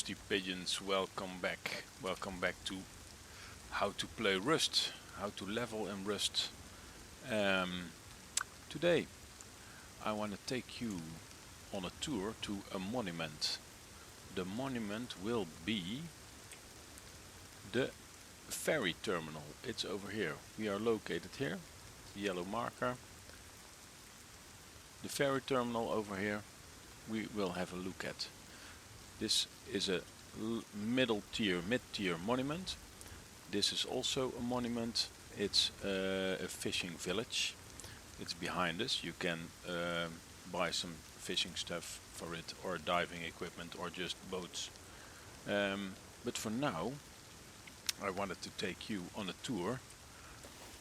toasty pigeons, welcome back. Welcome back to how to play Rust, how to level in Rust. Um, Today I want to take you on a tour to a monument. The monument will be the Ferry Terminal. It's over here. We are located here, the yellow marker. The Ferry Terminal over here we will have a look at. This is a mid-tier monument. This is also a monument. It's a fishing village. It's behind us. You can buy some fishing stuff for it, or diving equipment, or just boats. But for now, I wanted to take you on a tour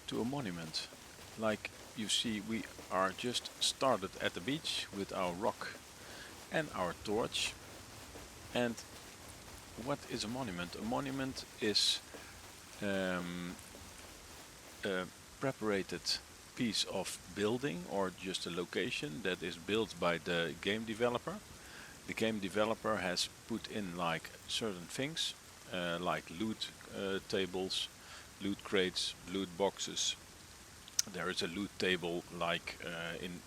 to a monument. Like you see, we are just started at the beach with our rock and our torch. And what is a monument? A monument is a preparated piece of building or just a location that is built by the game developer. The game developer has put in like certain things like loot tables, loot crates, loot boxes. There is a loot table like in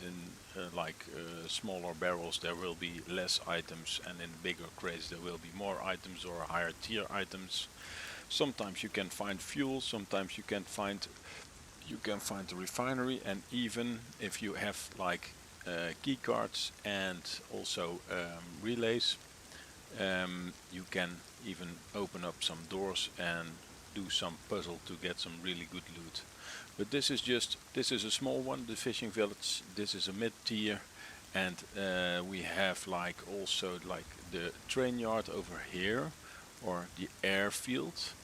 smaller barrels there will be less items, and in bigger crates there will be more items or higher tier items. Sometimes you can find fuel, sometimes you can find a refinery, and even if you have like key cards and also relays, you can even open up some doors and do some puzzle to get some really good loot. But this is a small one, the fishing village. This is a mid-tier, and we have like also like the train yard over here, or the airfield.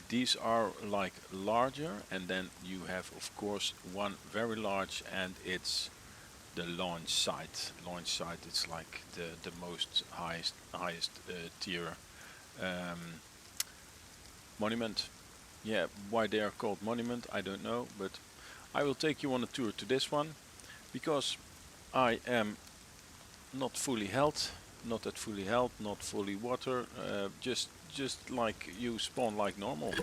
These are like larger, and then you have of course one very large, and it's the launch site. Launch site is like the most highest tier monument. Yeah, why they are called monument, I don't know, but I will take you on a tour to this one because I am not fully health, not fully water, just like you spawn like normal.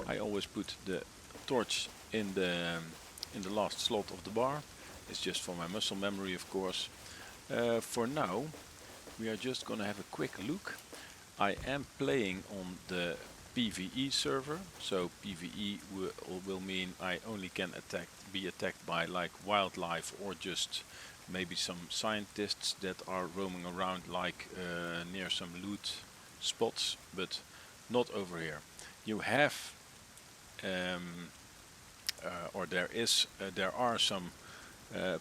I always put the torch in the last slot of the bar. It's just for my muscle memory, of course. For now, we are just gonna have a quick look. I am playing on the PvE server, so PvE will mean I only can be attacked by like wildlife or just maybe some scientists that are roaming around like near some loot spots, but not over here. You have there are some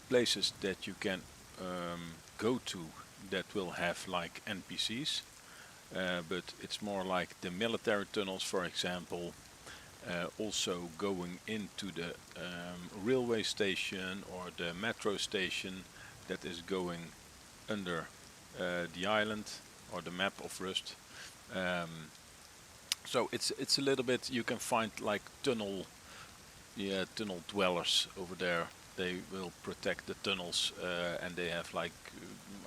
places that you can go to that will have like NPCs. But it's more like the military tunnels, for example. Also going into the railway station or the metro station that is going under the island or the map of Rust. So it's a little bit, you can find like tunnel dwellers over there. They will protect the tunnels, and they have like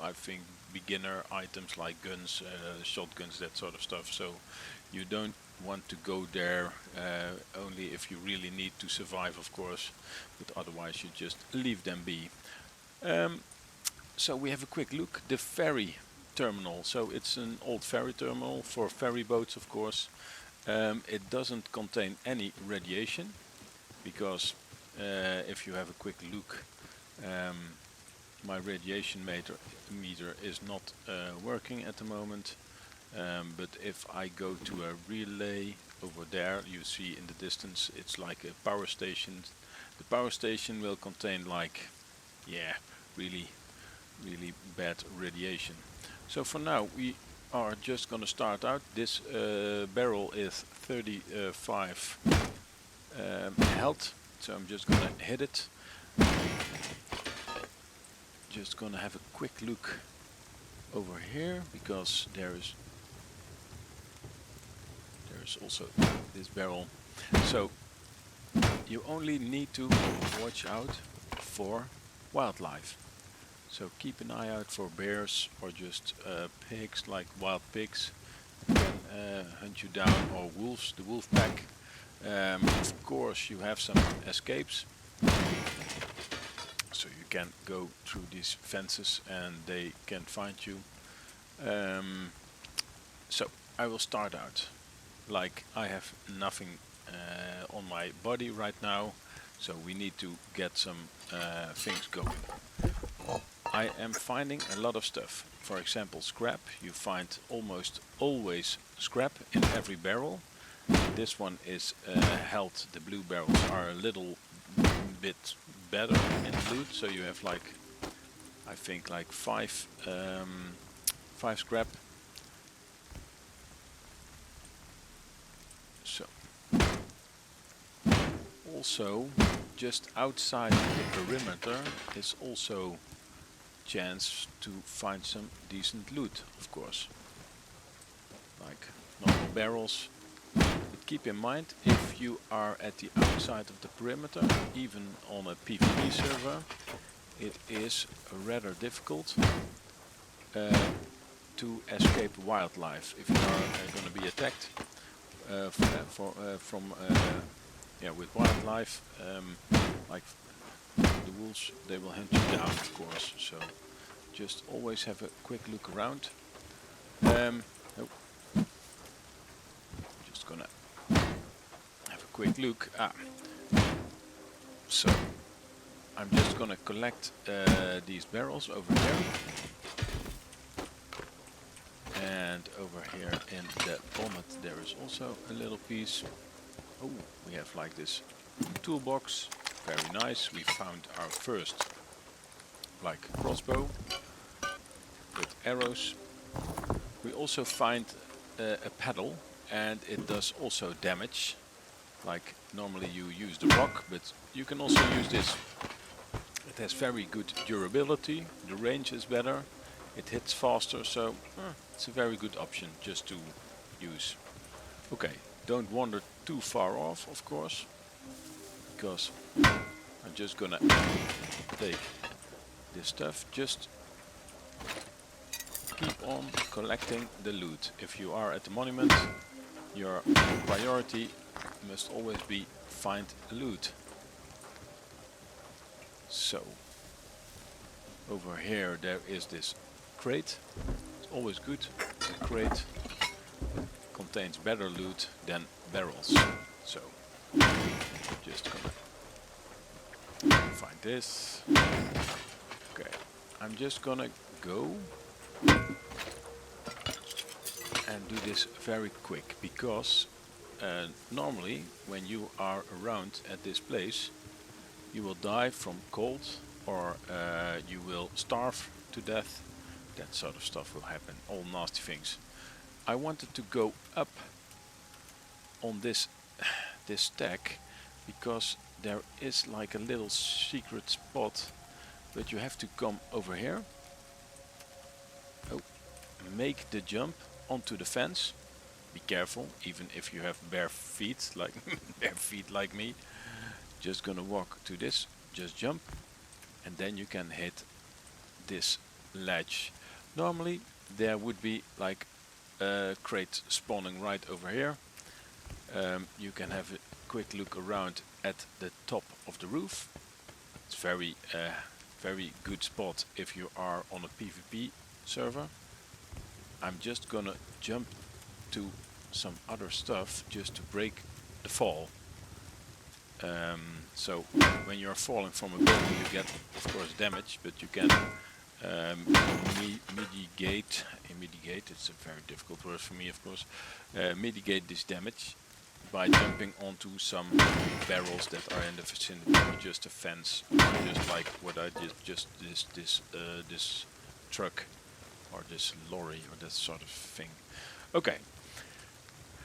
I think beginner items like guns, shotguns, that sort of stuff. So you don't want to go there only if you really need to survive, of course, but otherwise you just leave them be. So we have a quick look. The ferry terminal. So it's an old ferry terminal for ferry boats, of course. It doesn't contain any radiation because if you have a quick look, my radiation meter is not working at the moment, but if I go to a relay over there, you see in the distance it's like a power station. The power station will contain like, yeah, really bad radiation. So for now we are just gonna start out. This barrel is 35 health, so I'm just gonna hit it. Just gonna have a quick look over here because there's also this barrel. So you only need to watch out for wildlife. So keep an eye out for bears or just pigs, like wild pigs. can hunt you down, or wolves, the wolf pack. Of course, you have some escapes, so you can go through these fences and they can find you. So I will start out. Like, I have nothing on my body right now, so we need to get some things going. I am finding a lot of stuff. For example, scrap. You find almost always scrap in every barrel. This one is held. The blue barrels are a little bit better in loot, so you have like, I think like five scrap. So also just outside the perimeter is also chance to find some decent loot, of course, like normal barrels. But keep in mind, if you are at the outside of the perimeter, even on a PvP server, it is rather difficult to escape wildlife. If you are going to be attacked with wildlife, like the wolves, they will hunt you down, of course. So just always have a quick look around. Oh, just gonna have a quick look. So I'm just gonna collect these barrels over here. And over here in the bonnet there is also a little piece. Oh, we have like this toolbox. Very nice. We found our first like crossbow with arrows. We also find a paddle, and it does also damage. Like normally you use the rock, but you can also use this. It has very good durability. The range is better. It hits faster, so it's a very good option just to use. Okay, don't wander too far off, of course, because I'm just gonna take this stuff. Just keep on collecting the loot. If you are at the monument, your priority must always be find loot. So over here there is this crate. It's always good. A crate contains better loot than barrels. So just gonna find this. Okay, I'm just gonna go and do this very quick, because normally when you are around at this place you will die from cold, or you will starve to death. That sort of stuff will happen, all nasty things. I wanted to go up on this stack because there is like a little secret spot, but you have to come over here. Oh, make the jump onto the fence. Be careful, even if you have bare feet like me. Just gonna walk to this, just jump, and then you can hit this ledge. Normally there would be like a crate spawning right over here. You can have a quick look around at the top of the roof. It's very good spot if you are on a PvP server. I'm just gonna jump to some other stuff just to break the fall. So when you're falling from a building you get of course damage, but you can mitigate, it's a very difficult word for me of course, mitigate this damage by jumping onto some barrels that are in the vicinity, or just a fence, or just like what I did, just this truck or this lorry or that sort of thing. Okay,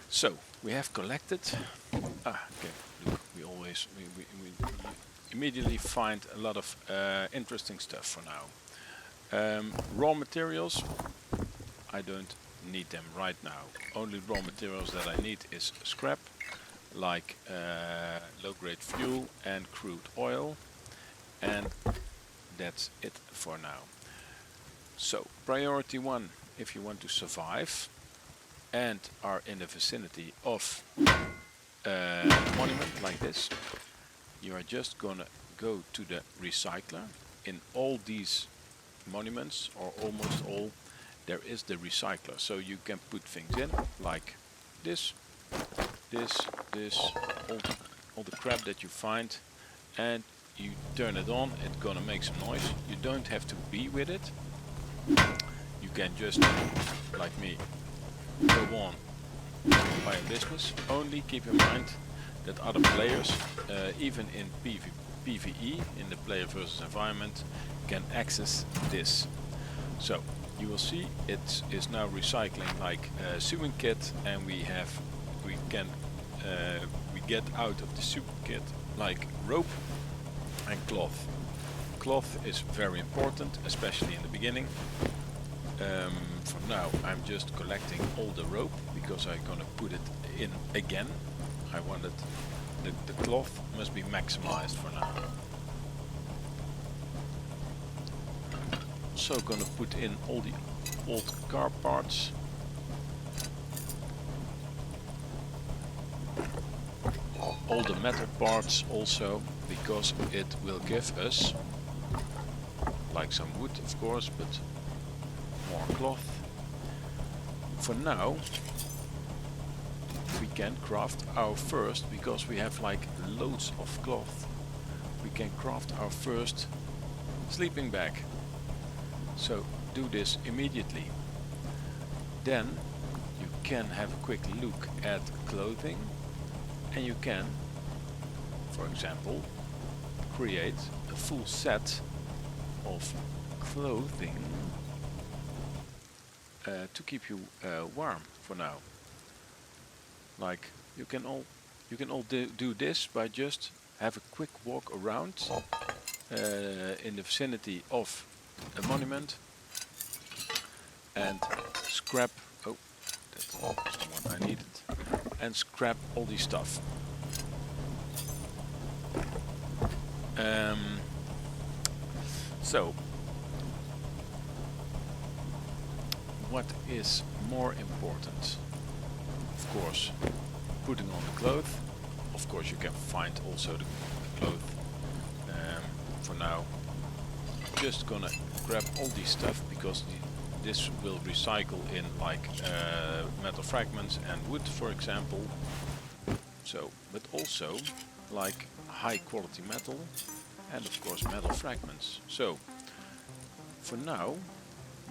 so we have collected. Okay, look, we immediately find a lot of interesting stuff for now. Raw materials, I don't need them right now. Only raw materials that I need is scrap, like low-grade fuel and crude oil, and that's it for now. So priority 1, if you want to survive and are in the vicinity of a monument like this, you are just gonna go to the recycler. In all these monuments, or almost all, there is the recycler, so you can put things in like this, this, all the crap that you find, and you turn it on. It's gonna make some noise. You don't have to be with it. You can just, like me, go on by your business. Only keep in mind that other players, even in PvE, in the player versus environment, can access this. So you will see it is now recycling like a sewing kit, and we get out of the sewing kit like rope and cloth. Cloth is very important, especially in the beginning. For now I'm just collecting all the rope because I'm gonna put it in again. I wanted the cloth must be maximized for now. Also gonna put in all the old car parts. All the metal parts also, because it will give us, like some wood of course, but more cloth. For now we can craft our first, because we have like loads of cloth, we can craft our first sleeping bag. So do this immediately. Then you can have a quick look at clothing, and you can, for example, create a full set of clothing to keep you warm for now. Like you can all do this by just have a quick walk around in the vicinity of a monument and scrap. Oh, that's the one I needed. And scrap all this stuff. So, what is more important? Of course, putting on the clothes. Of course, you can find also the clothes. For now, just gonna grab all this stuff, because this will recycle in like metal fragments and wood, for example. So, but also like high quality metal, and of course metal fragments. So for now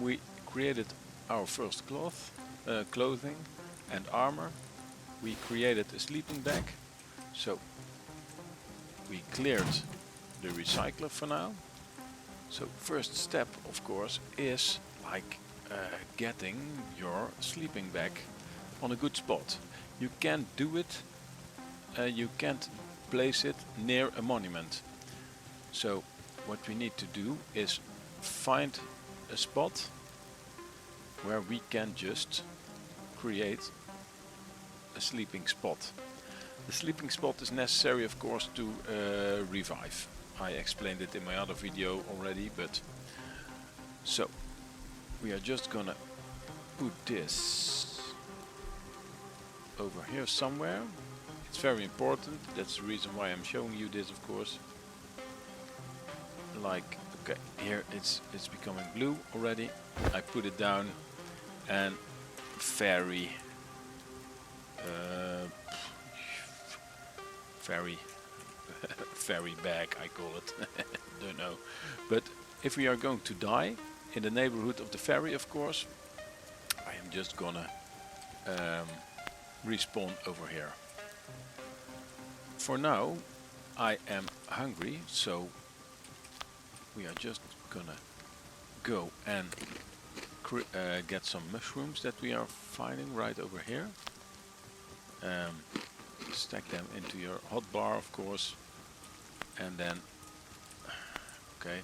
we created our first clothing and armor. We created a sleeping bag. So we cleared the recycler for now. So first step of course is like getting your sleeping bag on a good spot. You can't do it, you can't place it near a monument. So what we need to do is find a spot where we can just create a sleeping spot. The sleeping spot is necessary of course to revive. I explained it in my other video already, but so we are just gonna put this over here somewhere. It's very important, that's the reason why I'm showing you this, of course. Like, okay, here it's becoming blue already. I put it down, and ferry bag I call it. Don't know, but if we are going to die in the neighborhood of the ferry, of course, I am just gonna respawn over here. For now I am hungry, so we are just gonna go and get some mushrooms that we are finding right over here. Stack them into your hotbar, of course, and then okay,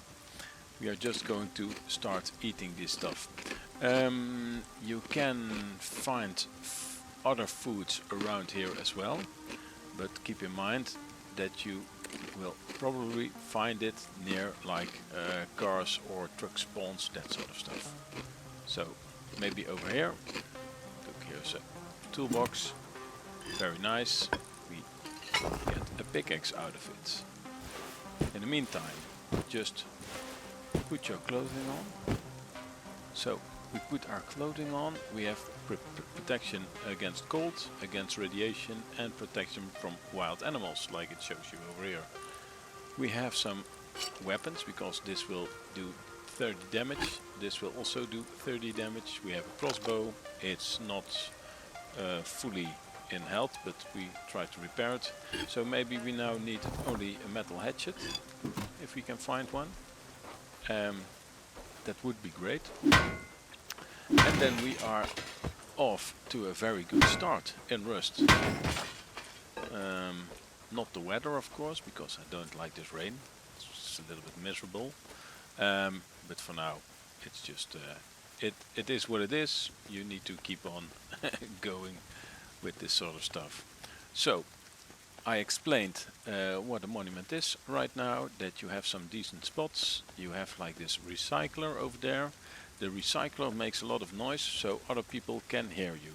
we are just going to start eating this stuff. You can find other foods around here as well, but keep in mind that you will probably find it near like cars or truck spawns, that sort of stuff. So maybe over here, look Here's a toolbox, very nice. We get a pickaxe out of it. In the meantime, just put your clothing on. So we put our clothing on, we have protection against cold, against radiation, and protection from wild animals, like it shows you over here. We have some weapons, because this will do 30 damage, this will also do 30 damage. We have a crossbow, it's not fully in health, but we try to repair it. So maybe we now need only a metal hatchet, if we can find one. That would be great. And then we are off to a very good start in Rust. Not the weather, of course, because I don't like this rain. It's a little bit miserable. But for now, it's just it is what it is. You need to keep on going with this sort of stuff. So I explained what a monument is right now, that you have some decent spots. You have like this recycler over there. The recycler makes a lot of noise, so other people can hear you.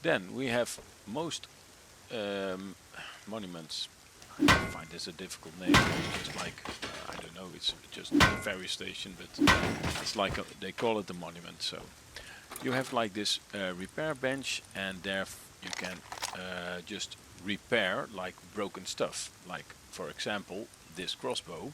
Then we have most monuments. I find this a difficult name. It's just like, I don't know, it's just a ferry station, but it's like they call it a monument. So you have like this repair bench, and there you can just repair like broken stuff. Like, for example, this crossbow.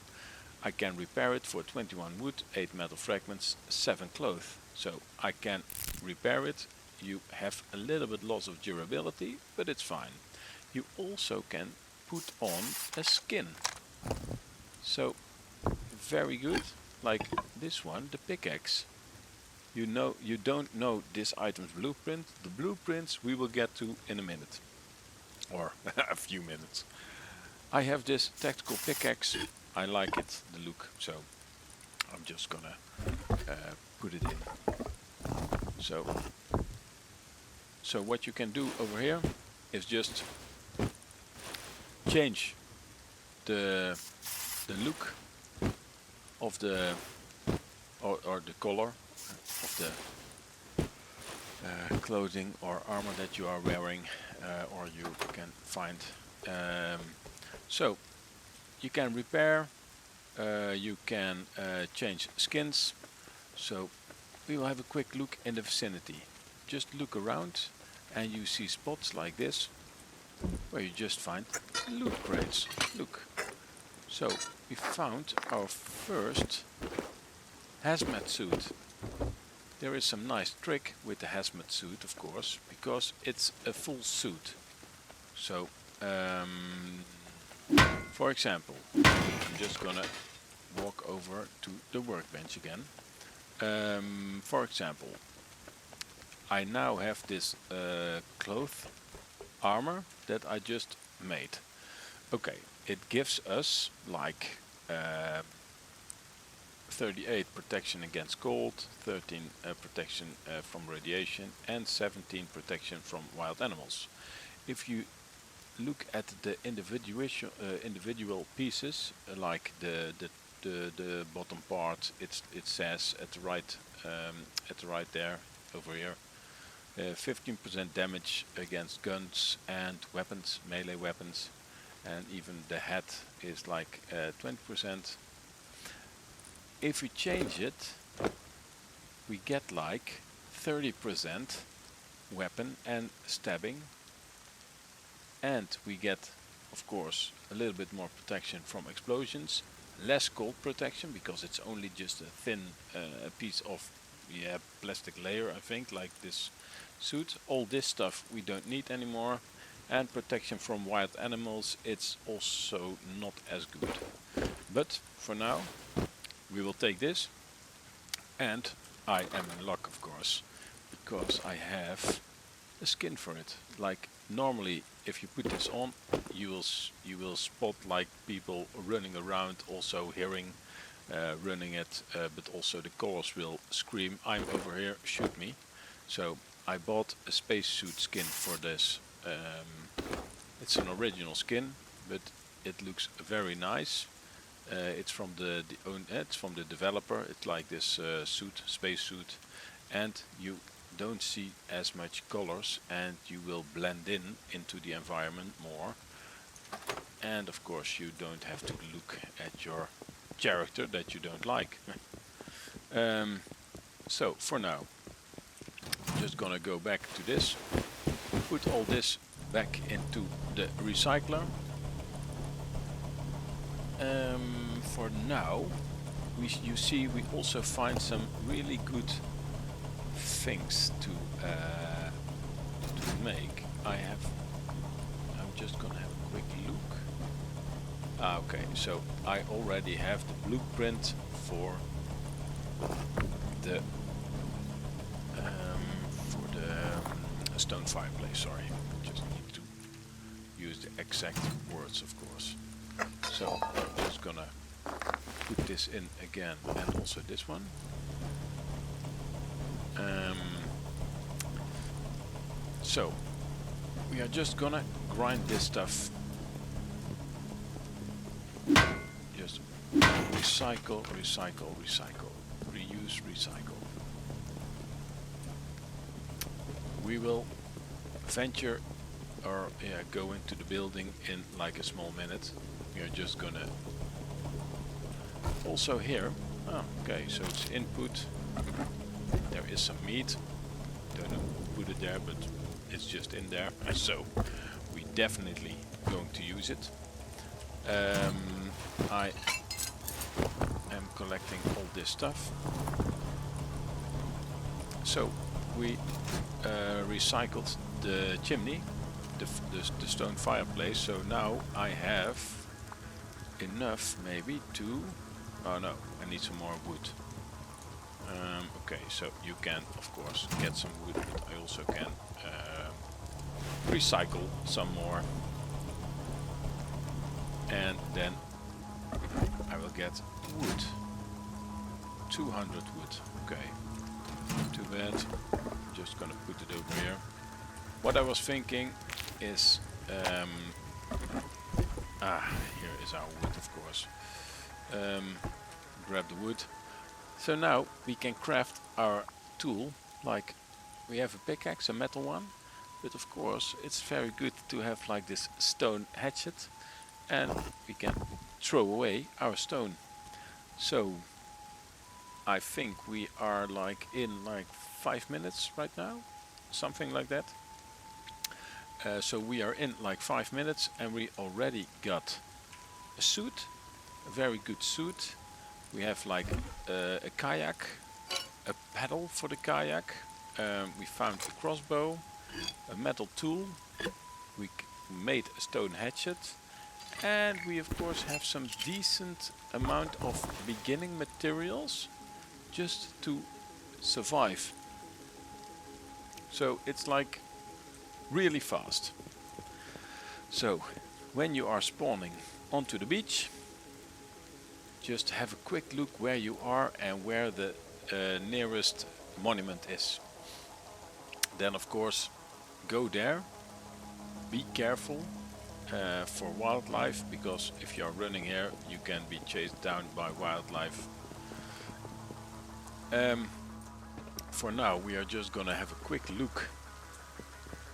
I can repair it for 21 wood, 8 metal fragments, 7 cloth. So I can repair it. You have a little bit loss of durability, but it's fine. You also can put on a skin. So very good, like this one, the pickaxe. You don't know this item's blueprint. The blueprints we will get to in a minute, or a few minutes. I have this tactical pickaxe. I like it, the look, so I'm just gonna put it in. So what you can do over here is just change the look of the or the color of the clothing or armor that you are wearing, or you can find. So you can repair, you can change skins. So we will have a quick look in the vicinity. Just look around and you see spots like this where you just find loot crates. Look. So we found our first hazmat suit. There is some nice trick with the hazmat suit, of course, because it's a full suit. So for example, I'm just gonna walk over to the workbench again. For example, I now have this cloth armor that I just made. Okay, it gives us like 38 protection against cold, 13 protection from radiation, and 17 protection from wild animals. If you look at the individual pieces, like the bottom part, it says at the right there over here, 15% damage against guns and weapons, melee weapons, and even the head is like 20%. If we change it, we get like 30% weapon and stabbing, and we get, of course, a little bit more protection from explosions, less cold protection because it's only just a thin piece of plastic layer, I think, like this suit. All this stuff we don't need anymore, and protection from wild animals, it's also not as good. But for now we will take this, and I am in luck, of course, because I have a skin for it. Like normally if you put this on, you will spot like people running around, also hearing running it, but also the colors will scream, I'm over here, shoot me. So I bought a spacesuit skin for this. It's an original skin, but it looks very nice. It's from it's from the developer. It's like this suit, spacesuit, and you don't see as much colors, and you will blend in into the environment more. And of course you don't have to look at your character that you don't like. So for now, I'm just gonna go back to this, put all this back into the recycler. For now, you see we also find some really good things to make. I'm just gonna have a quick look. Okay, so I already have the blueprint for the stone fireplace. Sorry, just need to use the exact words, of course. So I'm just gonna put this in again, and also this one. So we are just gonna grind this stuff. Just recycle, recycle, recycle, reuse, recycle. We will venture or go into the building in like a small minute. We are just gonna also here. Okay, so it's input. There is some meat. Don't know who put it there, but it's just in there. So we definitely going to use it. I am collecting all this stuff. So we recycled the chimney, the stone fireplace. So now I have enough maybe to... Oh no, I need some more wood. Okay, so you can of course get some wood, but I also can recycle some more. And then I will get wood. 200 wood. Okay. Too bad. Just gonna put it over here. What I was thinking is here is our wood, of course. Grab the wood. So now we can craft our tool. Like we have a pickaxe, a metal one, but of course it's very good to have like this stone hatchet, and we can throw away our stone. So I think we are like in like 5 minutes right now, something like that. So we are in like 5 minutes, and we already got a suit, a very good suit. We have like a kayak, a paddle for the kayak. We found a crossbow, a metal tool. We made a stone hatchet. And we of course have some decent amount of beginning materials just to survive. So it's like really fast. So when you are spawning onto the beach, just have a quick look where you are and where the nearest monument is. Then of course go there, be careful for wildlife, because if you are running here you can be chased down by wildlife. For now we are just gonna have a quick look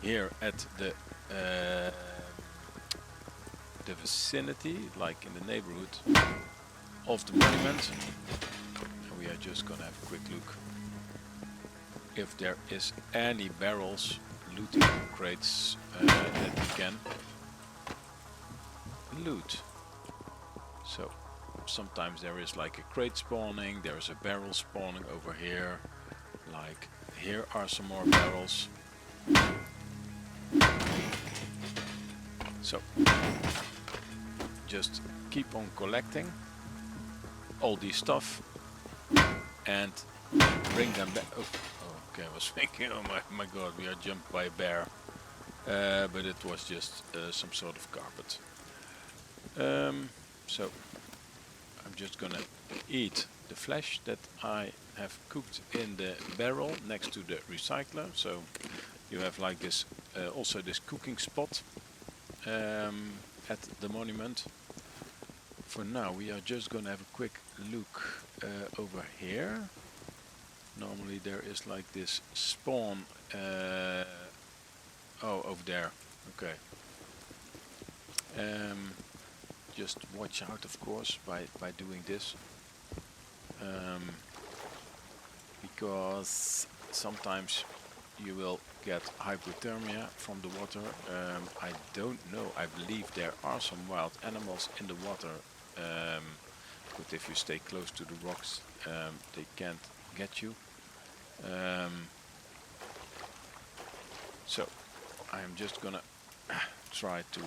here at the vicinity, like in the neighborhood of the monument. And we are just gonna have a quick look if there is any barrels, looting crates that we can loot. So sometimes there is like a crate spawning, there is a barrel spawning over here. Like here are some more barrels. So just keep on collecting all these stuff and bring them back. Oh, okay, I was thinking, oh my god, we are jumped by a bear. But it was just some sort of carpet. So I'm just gonna eat the flesh that I have cooked in the barrel next to the recycler. So you have like this, also this cooking spot at the monument. For now we are just gonna have a quick look over here. Normally there is like this spawn. Oh, over there. Okay. Just watch out, of course, by doing this, because sometimes you will get hypothermia from the water. I don't know. I believe there are some wild animals in the water, but if you stay close to the rocks, they can't get you. So I'm just gonna try to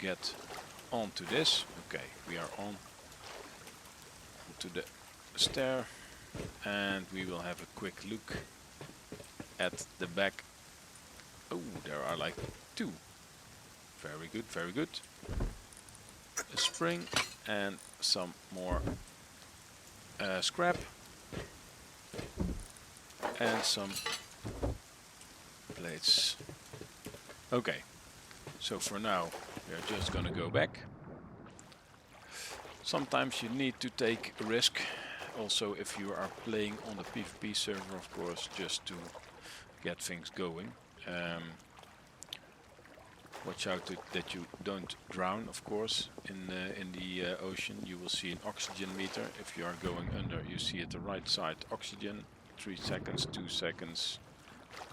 get onto this. Okay, we are on to the stair, and we will have a quick look at the back. Oh, there are like two. Very good, very good. A spring and some more scrap and some plates. Okay, so for now we are just gonna go back. Sometimes you need to take a risk, also if you are playing on the PvP server, of course, just to get things going. Watch out that you don't drown, of course, in the ocean. You will see an oxygen meter. If you are going under, you see at the right side oxygen, 3 seconds, 2 seconds,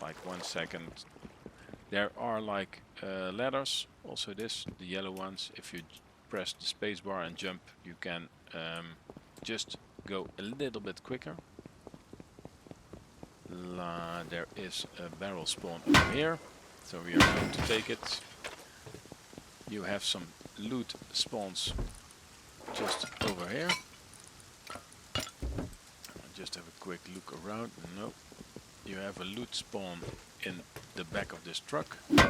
like 1 second. There are like ladders, also the yellow ones. If you press the spacebar and jump, you can just go a little bit quicker. There is a barrel spawn over here, so we are going to take it. You have some loot spawns just over here. I'll just have a quick look around. No, you have a loot spawn in the back of this truck. You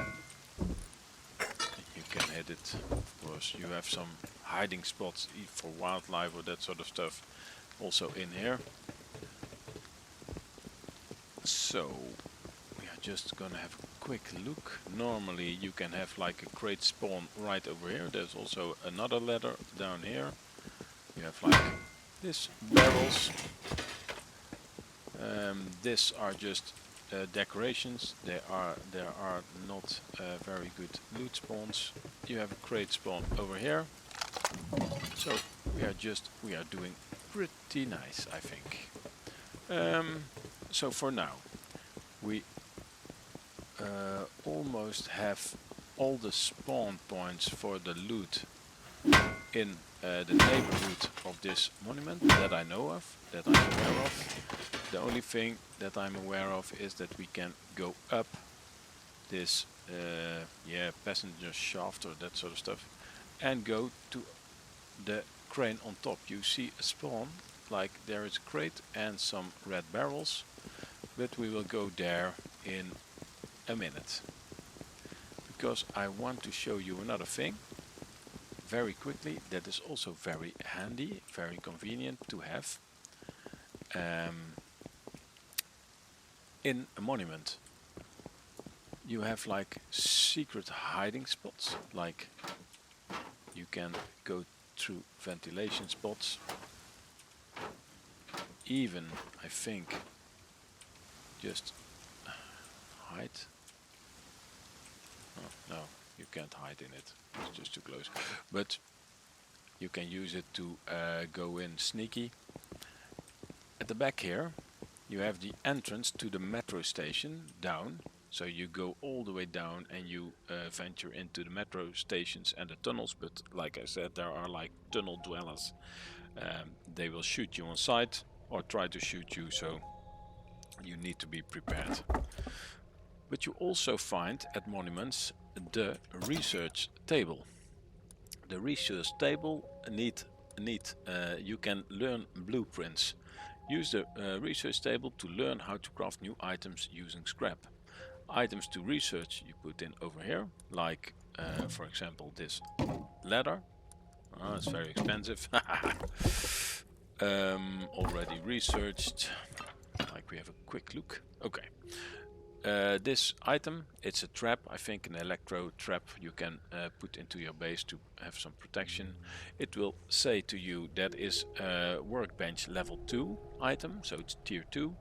can hit it. Of course, you have some hiding spots for wildlife or that sort of stuff also in here. So we are just gonna have a quick look. Normally you can have like a crate spawn right over here. There's also another ladder down here. You have like this barrels. These are just decorations. There are not very good loot spawns. You have a crate spawn over here. So we are doing pretty nice, I think. So for now we almost have all the spawn points for the loot in the neighborhood of this monument that I know of, that I'm aware of. The only thing that I'm aware of is that we can go up this passenger shaft or that sort of stuff and go to the crane on top. You see a spawn, like there is a crate and some red barrels, but we will go there in a minute, because I want to show you another thing very quickly that is also very handy, very convenient to have in a monument. You have like secret hiding spots, like you can go through ventilation spots, even I think just hide. Oh, no, you can't hide in it, it's just too close, but you can use it to go in sneaky. At the back here you have the entrance to the metro station down, so you go all the way down and you venture into the metro stations and the tunnels, but like I said, there are like tunnel dwellers. They will shoot you on sight or try to shoot you, so you need to be prepared. But you also find at monuments the research table. The research table you can learn blueprints. Use the research table to learn how to craft new items using scrap. Items to research you put in over here, like for example this ladder. Oh, it's very expensive. Already researched. Like we have a quick look. Okay. This item, it's a trap, I think an electro trap you can put into your base to have some protection. It will say to you that is a workbench level 2 item, so it's tier 2.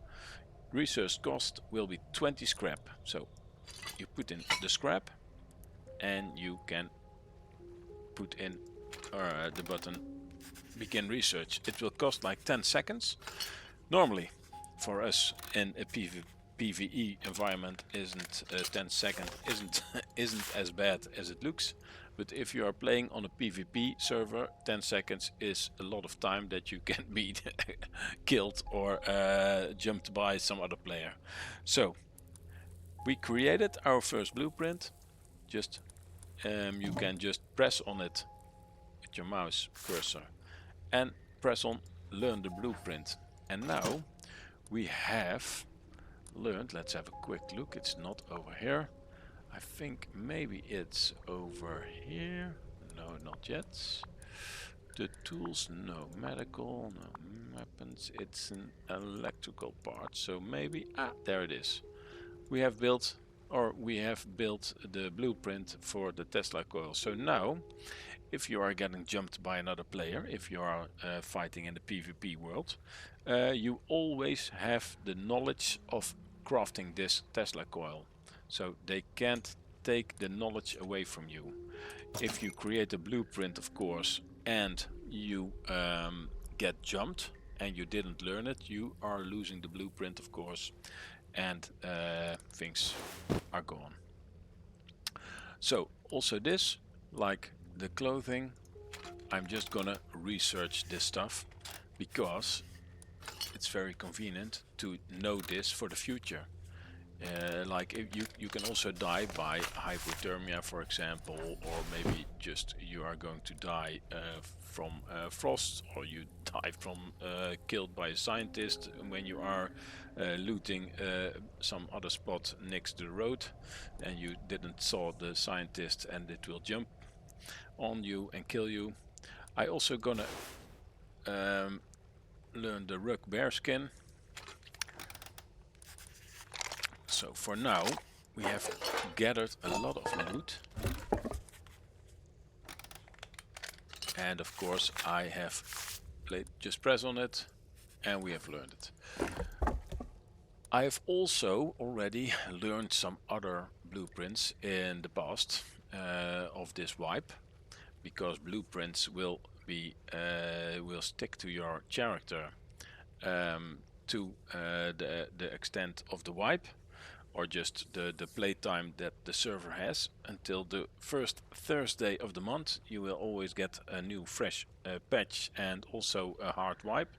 Resource cost will be 20 scrap, so you put in the scrap and you can put in the button begin research. It will cost like 10 seconds. Normally for us in a PvE environment isn't 10 seconds isn't as bad as it looks, but if you are playing on a PvP server, 10 seconds is a lot of time that you can be killed or jumped by some other player. So we created our first blueprint. Just you can just press on it with your mouse cursor and press on learn the blueprint, and now we have learned. Let's have a quick look. It's not over here. I think maybe it's over here. No, not yet. The tools, no. Medical, no. Weapons, it's an electrical part, so maybe there it is. We have built the blueprint for the Tesla coil. So now if you are getting jumped by another player, if you are fighting in the PvP world, you always have the knowledge of crafting this Tesla coil. So they can't take the knowledge away from you. If you create a blueprint, of course, and you get jumped and you didn't learn it, you are losing the blueprint, of course, and things are gone. So also this, like the clothing, I'm just gonna research this stuff because it's very convenient to know this for the future. Like if you can also die by hypothermia, for example, or maybe just you are going to die from frost, or you die from killed by a scientist when you are looting some other spot next to the road and you didn't saw the scientist and it will jump on you and kill you. I also gonna learn the rug bear skin. So for now we have gathered a lot of loot, and of course I have played, just press on it and we have learned it. I have also already learned some other blueprints in the past of this wipe, because blueprints will stick to your character to the extent of the wipe, or just the playtime that the server has until the first Thursday of the month. You will always get a new fresh patch and also a hard wipe,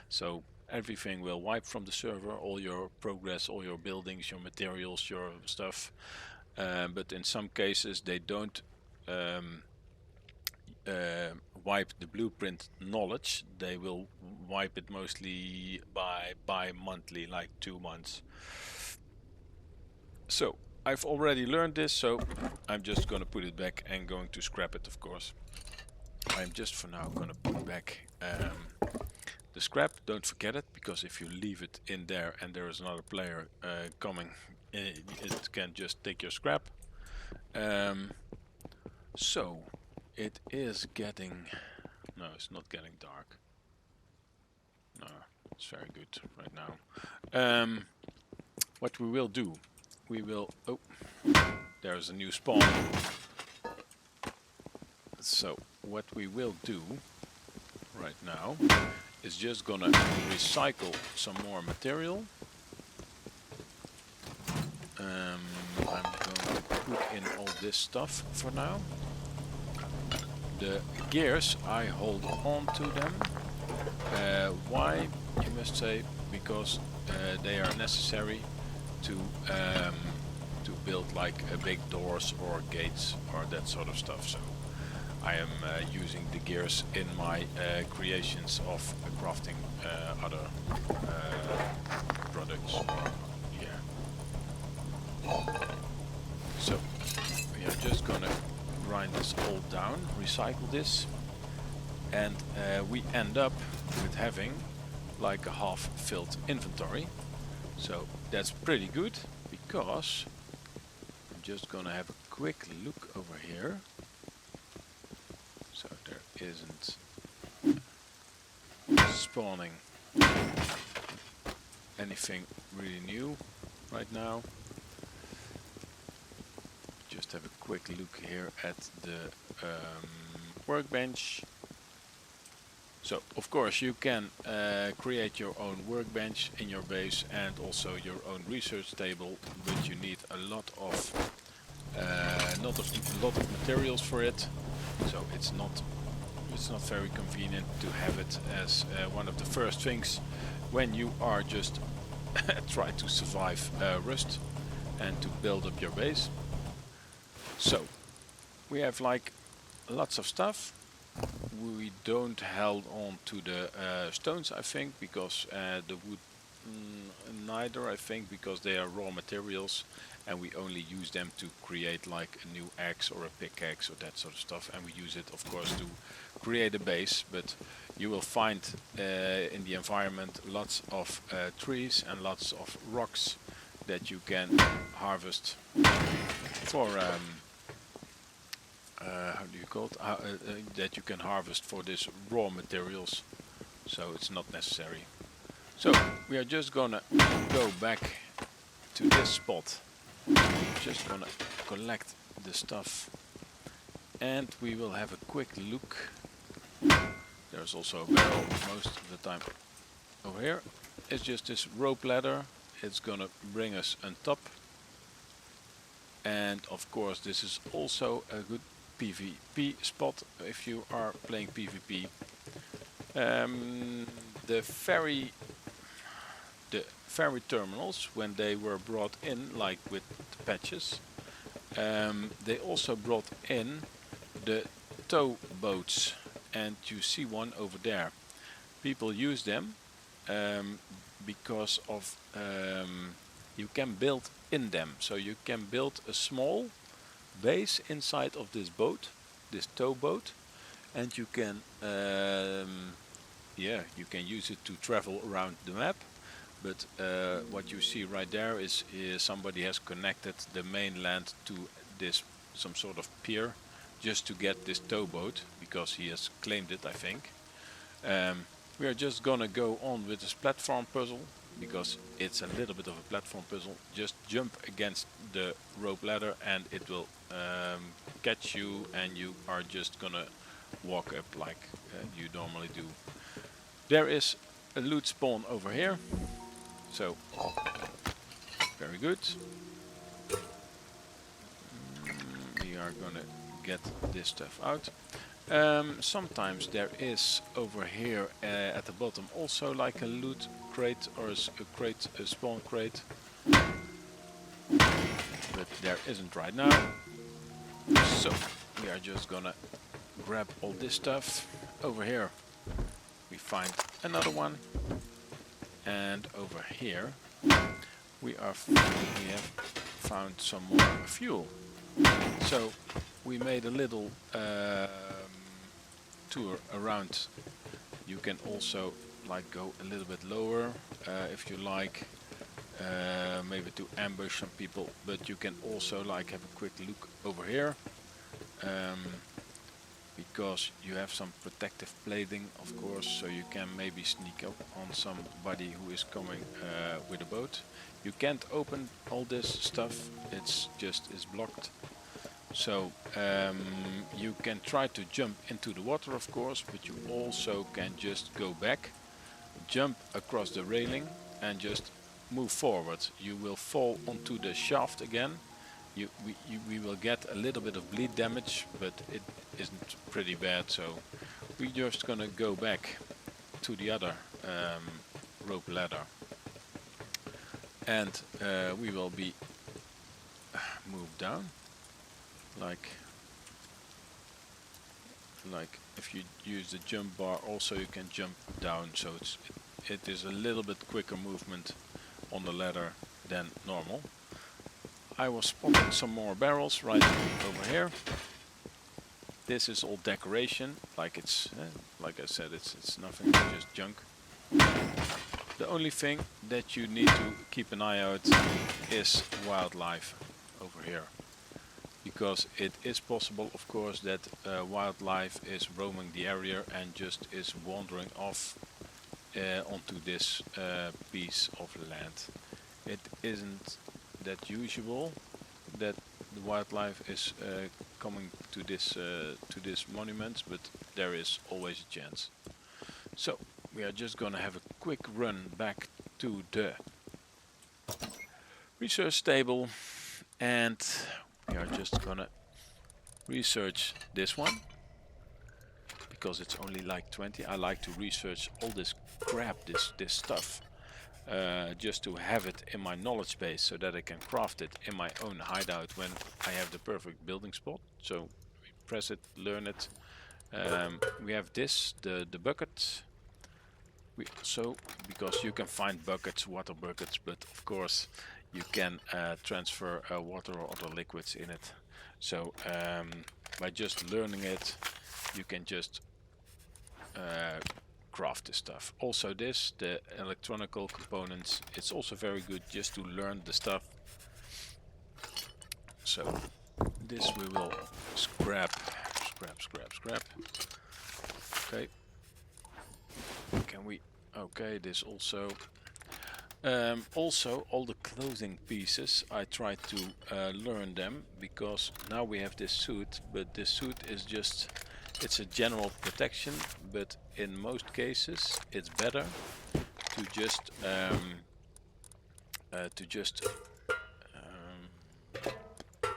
so everything will wipe from the server, all your progress, all your buildings, your materials, your stuff. But in some cases they don't wipe the blueprint knowledge. They will wipe it mostly by monthly, like 2 months. So I've already learned this, so I'm just gonna put it back and going to scrap it, of course. I'm just for now gonna put back the scrap. Don't forget it, because if you leave it in there and there is another player coming, it can just take your scrap. So it is getting, no, it's not getting dark. No, it's very good right now. What we will do, we will, oh, there's a new spawn. So what we will do right now is just gonna recycle some more material. I'm going to put in all this stuff for now. The gears, I hold on to them. Why, you must say? Because they are necessary to build like big doors or gates or that sort of stuff. So I am using the gears in my creations of crafting other products. So we are just gonna grind this all down, recycle this, and we end up with having like a half-filled inventory. So that's pretty good, because I'm just gonna have a quick look over here. So there isn't spawning anything really new right now. Just have a quick look here at the workbench. So of course you can create your own workbench in your base and also your own research table, but you need a lot of materials for it. So it's not very convenient to have it as one of the first things when you are just try to survive Rust and to build up your base. So we have like lots of stuff. We don't held on to the stones, I think, because the wood neither, I think, because they are raw materials and we only use them to create like a new axe or a pickaxe or that sort of stuff, and we use it of course to create a base. But you will find in the environment lots of trees and lots of rocks that you can harvest for how do you call it? That you can harvest for this raw materials, so it's not necessary. So we are just gonna go back to this spot. Just gonna collect the stuff and we will have a quick look. There's also a barrel most of the time over here. It's just this rope ladder. It's gonna bring us on top. And of course this is also a good PvP spot if you are playing PvP. The ferry terminals, when they were brought in, like with the patches, they also brought in the tow boats, and you see one over there. People use them because of you can build in them, so you can build a small base inside of this boat, this tow boat, and you can you can use it to travel around the map. But what you see right there is somebody has connected the mainland to this some sort of pier just to get this towboat, because he has claimed it, I think. We are just gonna go on with this platform puzzle because it's a little bit of a platform puzzle. Just jump against the rope ladder and it will catch you, and you are just gonna walk up like you normally do. There is a loot spawn over here. So, very good. We are gonna get this stuff out. Sometimes there is over here at the bottom also like a loot crate or a spawn crate. But there isn't right now. So, we are just gonna grab all this stuff. Over here we find another one. And over here we have found some more fuel. So we made a little tour around. You can also like go a little bit lower if you like, maybe to ambush some people, but you can also like have a quick look over here. Because you have some protective plating, of course, so you can maybe sneak up on somebody who is coming with a boat. You can't open all this stuff, it's blocked. So you can try to jump into the water, of course, but you also can just go back, jump across the railing and just move forward. You will fall onto the shaft again. We will get a little bit of bleed damage, but it isn't pretty bad, so we're just gonna go back to the other rope ladder, and we will be moved down like if you use the jump bar also you can jump down, so it is a little bit quicker movement on the ladder than normal. I was spotting some more barrels right over here. This is all decoration, like it's like I said, it's nothing, just junk. The only thing that you need to keep an eye out is wildlife over here, because it is possible, of course, that wildlife is roaming the area and just is wandering off onto this piece of land. It isn't that usual that the wildlife is coming to this monument, but there is always a chance. So we are just gonna have a quick run back to the research table, and we are just gonna research this one because it's only like 20. I like to research all this crap, this stuff, just to have it in my knowledge base so that I can craft it in my own hideout when I have the perfect building spot. So we press it, learn it. We have this, the bucket. So because you can find buckets, water buckets, but of course you can transfer water or other liquids in it. So by just learning it, you can just craft this stuff. Also this, the electronical components, it's also very good just to learn the stuff. So this we will scrap. Okay. Can we? Okay, this also. Also, all the clothing pieces, I try to learn them, because now we have this suit, but this suit is just, it's a general protection, but in most cases it's better to just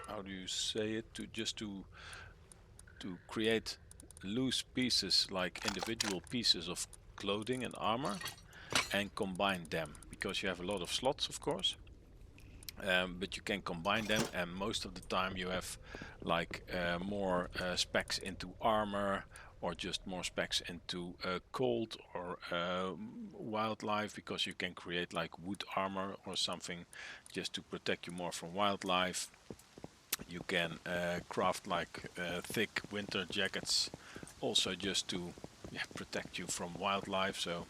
how do you say it, to create loose pieces, like individual pieces of clothing and armor, and combine them, because you have a lot of slots, of course, but you can combine them, and most of the time you have like more specs into armor, or just more specs into cold or wildlife, because you can create like wood armor or something just to protect you more from wildlife. You can craft like thick winter jackets, also just to protect you from wildlife. So,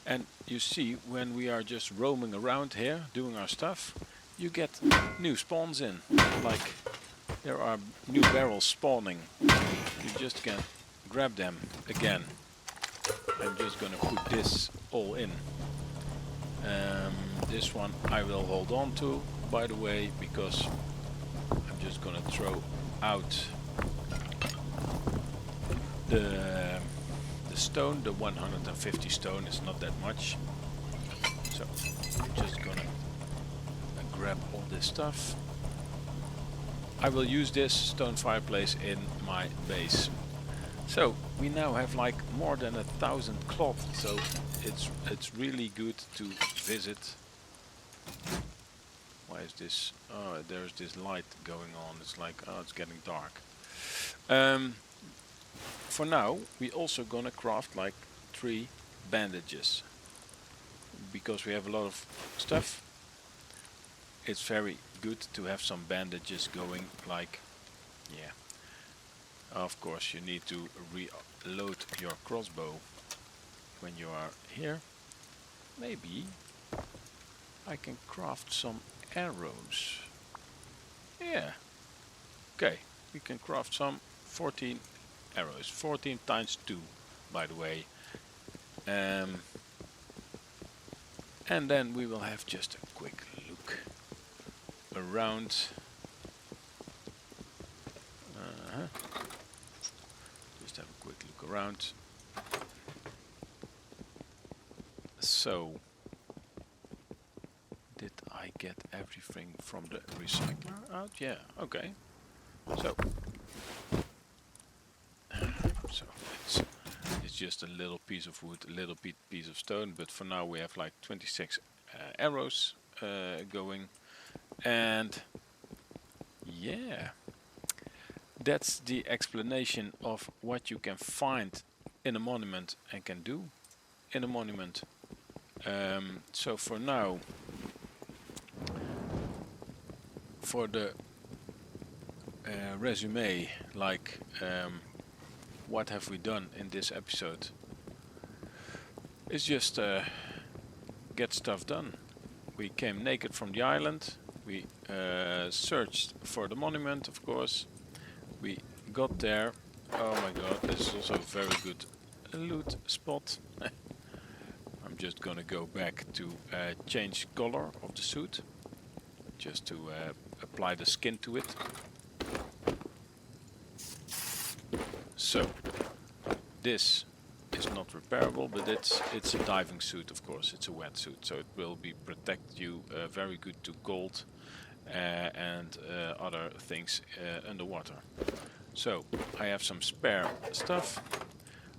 and you see, when we are just roaming around here doing our stuff, you get new spawns in, like there are new barrels spawning. You just can grab them again. I'm just gonna put this all in. This one I will hold on to, by the way, because I'm just gonna throw out the stone. The 150 stone is not that much, so I'm just gonna grab all this stuff. I will use this stone fireplace in my base. So we now have like more than 1,000 cloth, so it's really good to visit. Why is this? Oh, there's this light going on. It's like, oh, it's getting dark. For now, we also gonna craft like 3 bandages, because we have a lot of stuff. It's very good to have some bandages going, like, yeah. Of course, you need to reload your crossbow when you are here. Maybe I can craft some arrows. Yeah. Okay, we can craft some 14 arrows. 14 times 2, by the way. And then we will have just a quick look around. Just have a quick look around. So, did I get everything from the recycler out? Yeah, okay. So it's just a little piece of wood, a little piece of stone, but for now we have like 26 arrows going, and yeah, that's the explanation of what you can find in a monument and can do in a monument. So for now, for the resume, like what have we done in this episode, it's just get stuff done. We came naked from the island. We searched for the monument, of course. We got there. Oh my god, this is also a very good loot spot. I'm just gonna go back to change color of the suit, just to apply the skin to it. So this is not repairable, but it's a diving suit, of course. It's a wetsuit, so it will be protect you very good to cold and other things underwater. So I have some spare stuff.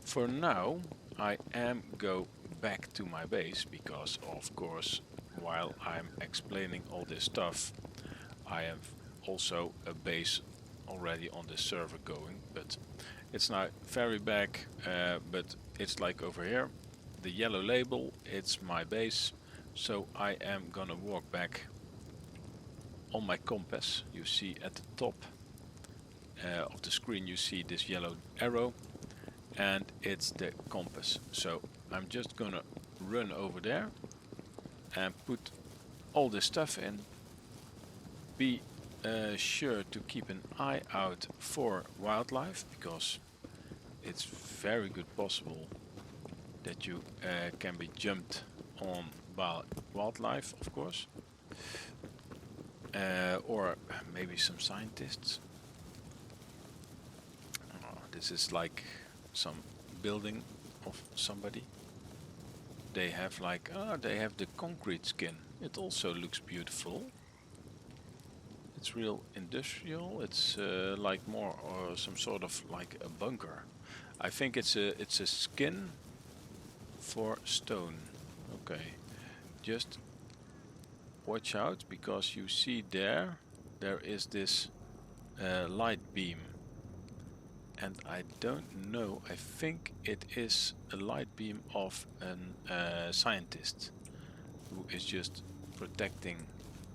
For now, I am go back to my base because, of course, while I'm explaining all this stuff, I have also a base already on this server going, but it's now very back, but it's like over here, the yellow label, it's my base, so I am gonna walk back. On my compass, you see at the top of the screen, you see this yellow arrow, and it's the compass. So I'm just gonna run over there and put all this stuff in. Be sure to keep an eye out for wildlife, because it's very good possible that you can be jumped on by wildlife, of course, or maybe some scientists. This is like some building of somebody. They have like, they have the concrete skin. It also looks beautiful. It's real industrial. It's like more or some sort of like a bunker. I think it's a skin for stone. Okay, just watch out, because you see there is this light beam, and I don't know, I think it is a light beam of a scientist who is just protecting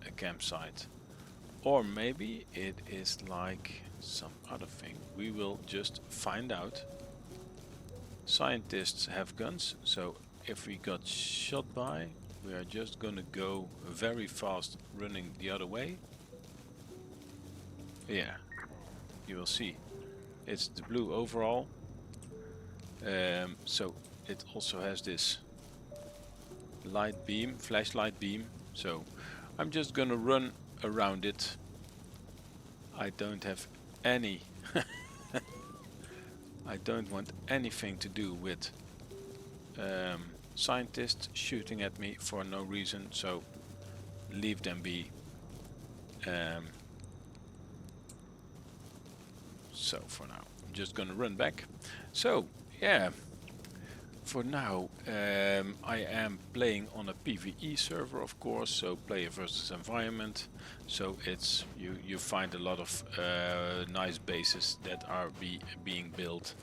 a campsite, or maybe it is like some other thing. We will just find out. Scientists have guns, so if we got shot by, we are just gonna go very fast running the other way. Yeah, you will see. It's the blue overall. So it also has this light beam, flashlight beam. So I'm just gonna run around it. I don't have any I don't want anything to do with scientists shooting at me for no reason, so leave them be. So for now, I'm just gonna run back. So yeah, for now I am playing on a PvE server, of course, so player versus environment. So it's you find a lot of nice bases that are being built.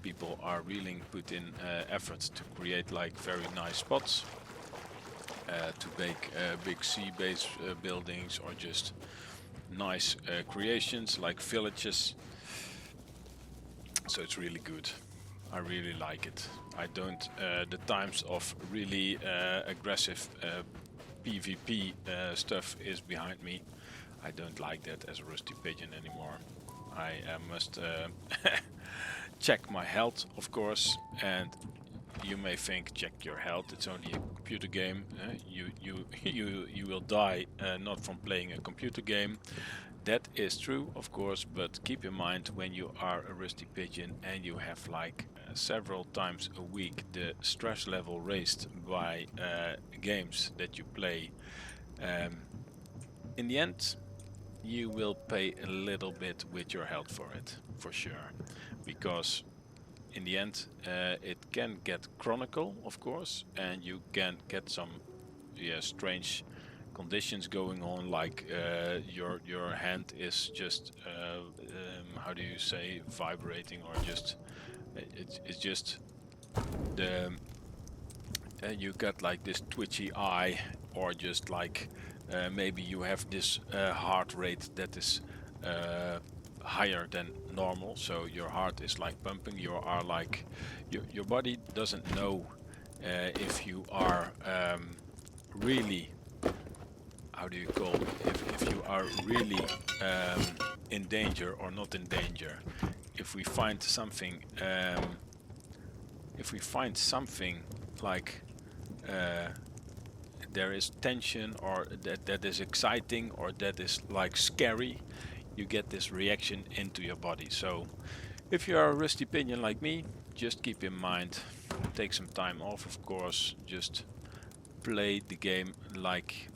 People are really put in efforts to create like very nice spots to make big sea base buildings, or just nice creations like villages. So it's really good. I really like it. I don't the times of really aggressive PvP stuff is behind me. I don't like that as a rusty pigeon anymore. I must check my health, of course, and you may think, check your health, it's only a computer game. You will die not from playing a computer game. That is true, of course, but keep in mind, when you are a rusty pigeon and you have like several times a week the stress level raised by games that you play, in the end you will pay a little bit with your health for it, for sure, because in the end it can get chronicle, of course, and you can get some strange conditions going on, like your hand is just how do you say, vibrating, or just it's just the you got like this twitchy eye, or just like maybe you have this heart rate that is higher than normal, so your heart is like pumping, you are like your body doesn't know if you are really, how do you call it? If you are really in danger or not in danger, if we find something, if we find something like there is tension, or that is exciting, or that is like scary, you get this reaction into your body. So if you are a rusty pigeon like me, just keep in mind, take some time off, of course, just play the game like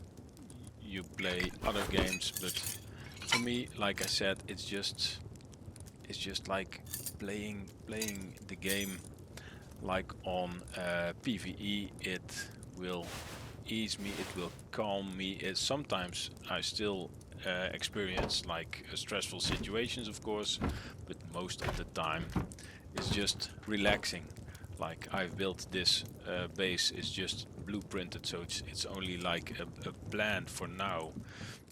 you play other games. But for me, like I said, it's just like playing the game like on PvE. It will ease me, it will calm me. Sometimes I still experience like stressful situations, of course, but most of the time it's just relaxing. Like I've built this base is just blueprinted, so it's only like a plan for now.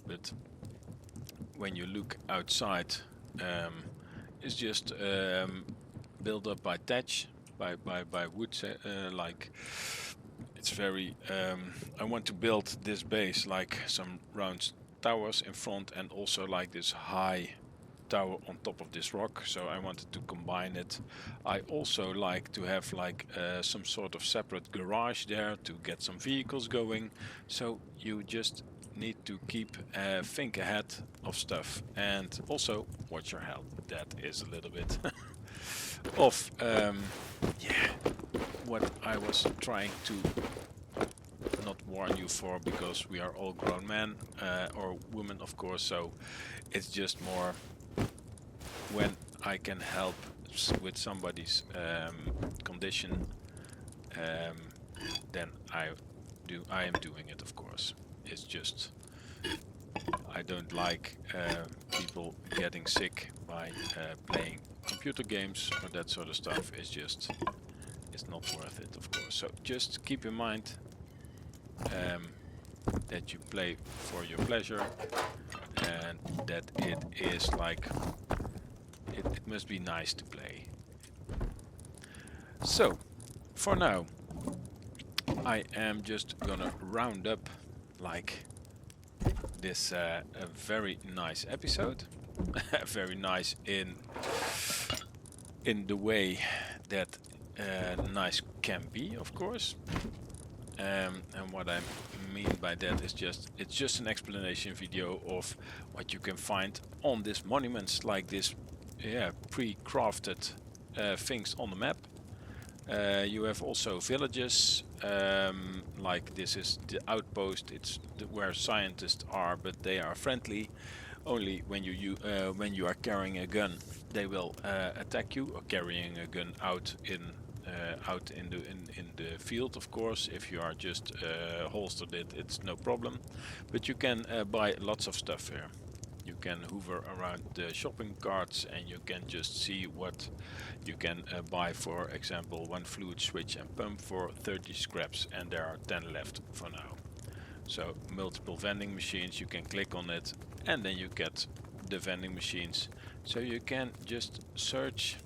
But when you look outside, it's just built up by thatch, by wood. Like it's very. I want to build this base like some round towers in front, and also like this high tower on top of this rock. So I wanted to combine it. I also like to have like some sort of separate garage there to get some vehicles going. So you just need to keep think ahead of stuff, and also watch your health. That is a little bit of yeah, what I was trying to not warn you for, because we are all grown men or women, of course. So it's just more when I can help with somebody's condition, then I am doing it, of course. It's just I don't like people getting sick by playing computer games or that sort of stuff. It's not worth it, of course. So just keep in mind that you play for your pleasure, and that it is like it must be nice to play. So for now I am just gonna round up like this a very nice episode. Very nice in the way that nice can be, of course. And what I mean by that is it's just an explanation video of what you can find on these monuments, like this pre-crafted things on the map. You have also villages, like this is the outpost. It's where scientists are, but they are friendly. Only when you are carrying a gun, they will attack you, or carrying a gun out in the field. Of course, if you are just holstered it's no problem. But you can buy lots of stuff here. You can hover around the shopping carts, and you can just see what you can buy. For example, one fluid switch and pump for 30 scraps, and there are 10 left for now. So multiple vending machines, you can click on it, and then you get the vending machines. So you can just search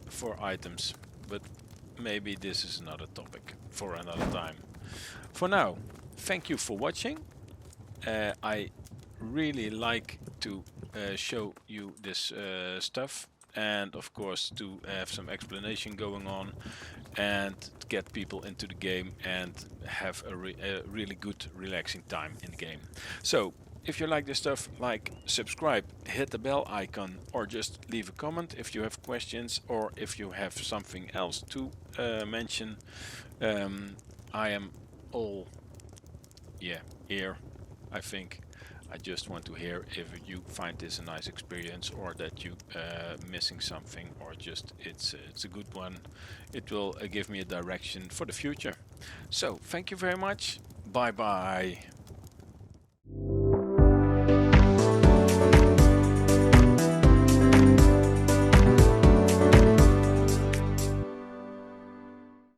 for items, but maybe this is another topic for another time. For now, thank you for watching. I really like to show you this stuff, and of course to have some explanation going on, and get people into the game and have a really good relaxing time in the game. So if you like this stuff, like, subscribe, hit the bell icon, or just leave a comment if you have questions, or if you have something else to mention. I am all here, I think. I just want to hear if you find this a nice experience, or that you missing something, or just it's a good one. It will give me a direction for the future. So thank you very much. Bye bye.